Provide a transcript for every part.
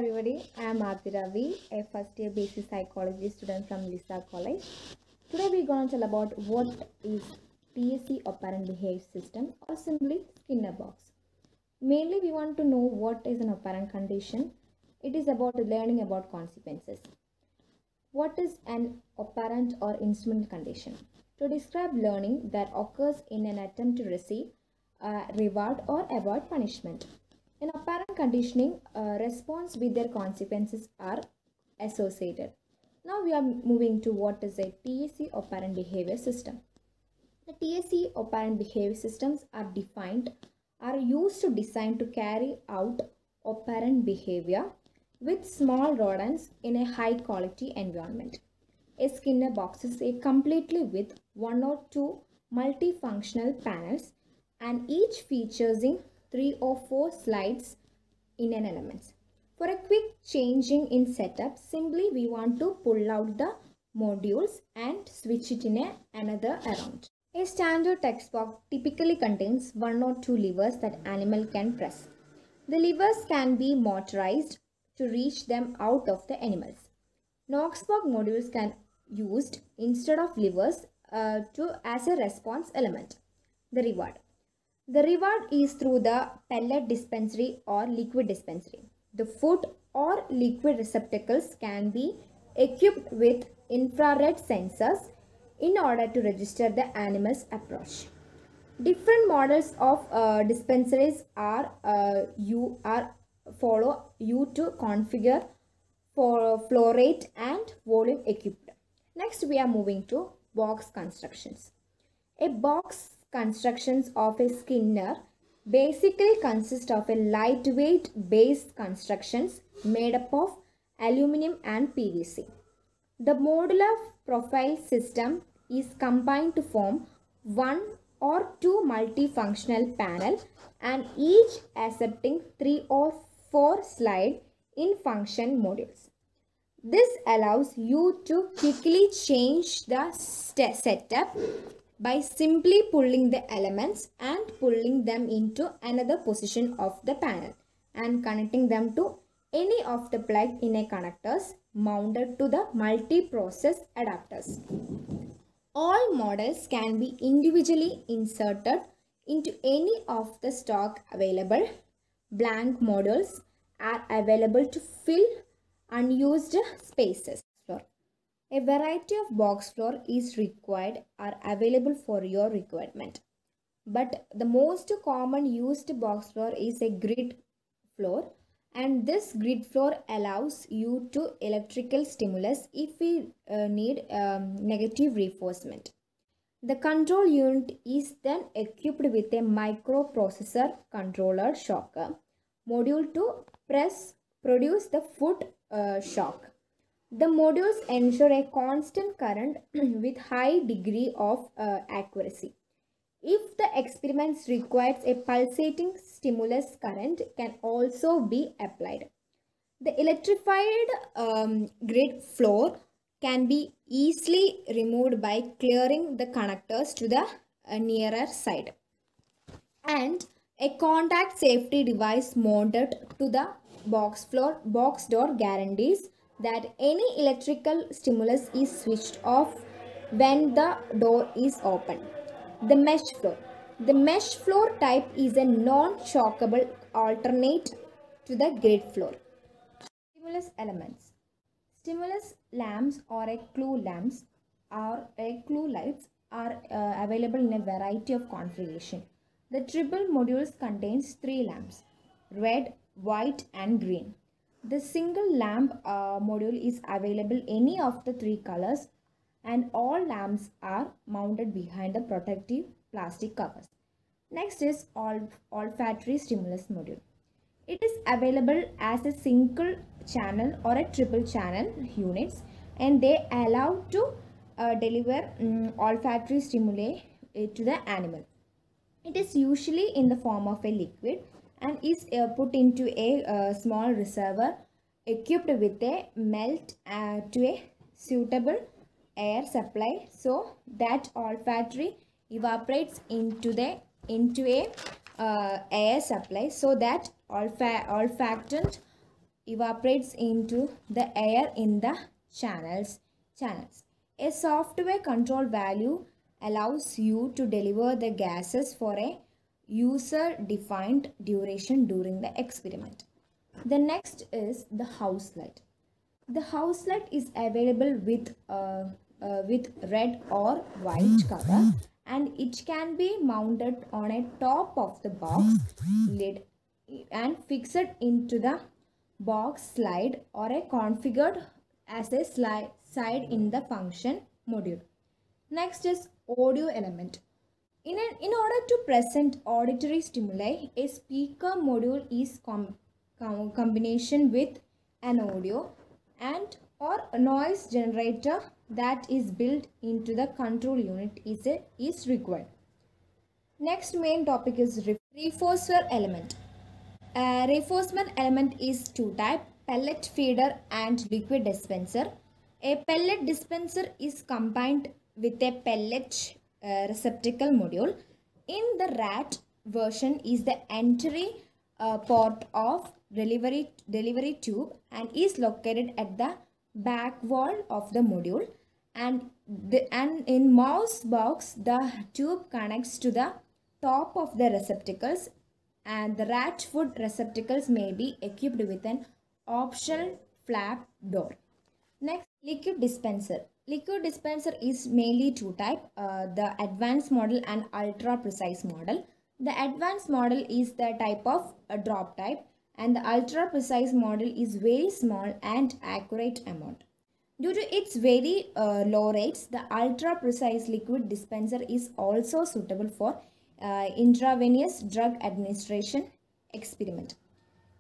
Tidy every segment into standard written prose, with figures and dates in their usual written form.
everybody, I am Aarti Ravi, a first year basic psychology student from Lisa College. Today we are going to tell about what is TSC operant behavior system or simply Skinner box. Mainly we want to know what is an operant condition. It is about learning about consequences. What is an operant or instrumental condition? To describe learning that occurs in an attempt to receive a reward or avoid punishment. In operant conditioning, response with their consequences are associated. Now we are moving to what is a TSC operant behavior system. The TSC operant behavior systems are used to design to carry out operant behavior with small rodents in a high quality environment. A Skinner box is completely with one or two multifunctional panels and each features in 3 or 4 slides in an element. For a quick changing in setup, simply we want to pull out the modules and switch it in another around. A standard text box typically contains 1 or 2 levers that animal can press. The levers can be motorized to reach them out of the animals. Knoxbox modules can used instead of levers as a response element. The reward. The reward is through the pellet dispensary or liquid dispensary. The food or liquid receptacles can be equipped with infrared sensors in order to register the animal's approach. Different models of dispensaries follow you to configure for flow rate and volume equipped. Next we are moving to box constructions. A box constructions of a Skinner basically consist of a lightweight base constructions made up of aluminum and PVC. The modular profile system is combined to form 1 or 2 multifunctional panel and each accepting 3 or 4 slide in function modules. This allows you to quickly change the setup by simply pulling the elements and pulling them into another position of the panel and connecting them to any of the plug in a connectors mounted to the multi-process adapters. All models can be individually inserted into any of the stock available. Blank models are available to fill unused spaces. A variety of box floor is required or available for your requirement. But the most common used box floor is a grid floor, and this grid floor allows you to electrical stimulus if we need negative reinforcement. The control unit is then equipped with a microprocessor controller shocker module to produce the foot shock. The modules ensure a constant current with high degree of accuracy. If the experiment requires a pulsating stimulus, current can also be applied. The electrified grid floor can be easily removed by clearing the connectors to the nearer side. And a contact safety device mounted to the box door guarantees that any electrical stimulus is switched off when the door is open. The mesh floor. The mesh floor type is a non-shockable alternate to the grid floor. Stimulus elements. Stimulus lamps or a clue lamps or a clue lights are available in a variety of configuration. The triple modules contains 3 lamps, red, white and green. The single lamp module is available any of the 3 colors and all lamps are mounted behind the protective plastic covers. Next is olfactory stimulus module. It is available as a single channel or a triple channel units and they allow to deliver olfactory stimuli to the animal. It is usually in the form of a liquid and is put into a small reservoir equipped with a melt to a suitable air supply so that olfactory evaporates into a air supply so that olfactant evaporates into the air in the channels. A software control value allows you to deliver the gases for a user-defined duration during the experiment. The next is the house light. The house light is available with red or white cover, and it can be mounted on a top of the box lid and fixed into the box slide or a configured as a side in the function module. Next is audio element. In order to present auditory stimuli, a speaker module is combination with an audio and or a noise generator that is built into the control unit is required. Next main topic is reinforcer element. Reinforcement element is two type: pellet feeder and liquid dispenser. A pellet dispenser is combined with a pellet receptacle module. In the RAT version is the entry port of delivery tube and is located at the back wall of the module, and in mouse box the tube connects to the top of the receptacles, and the rat food receptacles may be equipped with an optional flap door. Next, liquid dispenser. Liquid dispenser is mainly two type, the advanced model and ultra precise model. The advanced model is the type of a drop type, and the ultra precise model is very small and accurate amount. Due to its very low rates, the ultra precise liquid dispenser is also suitable for intravenous drug administration experiment.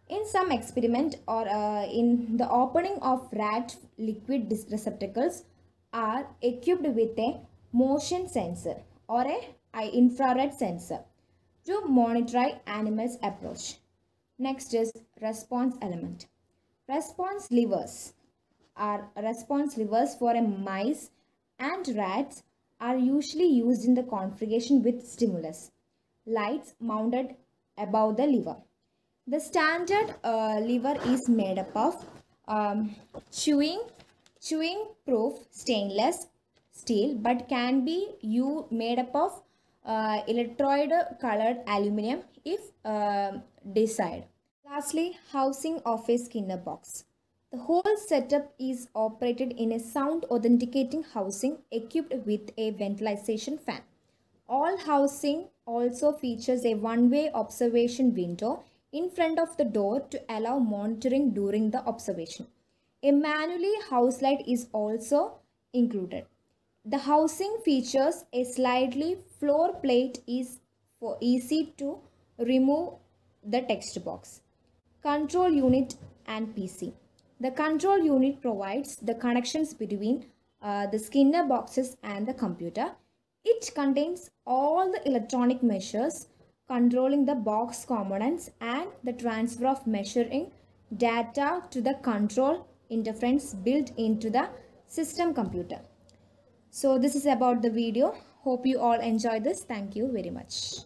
In some experiment or in the opening of rat liquid receptacles are equipped with a motion sensor or a infrared sensor to monitor animals' approach. Next is response element. Response levers for a mice and rats are usually used in the configuration with stimulus lights mounted above the lever. The standard lever is made up of chewing proof stainless steel, but can be made up of electrode colored aluminum if desired. Lastly, housing of a Skinner box. The whole setup is operated in a sound authenticating housing equipped with a ventilation fan. All housing also features a one-way observation window in front of the door to allow monitoring during the observation. A manually house light is also included. The housing features a slightly floor plate is for easy to remove the text box. Control unit and PC. The control unit provides the connections between the Skinner boxes and the computer. It contains all the electronic measures controlling the box components and the transfer of measuring data to the control interface built into the system computer. So this is about the video. Hope you all enjoy this. Thank you very much.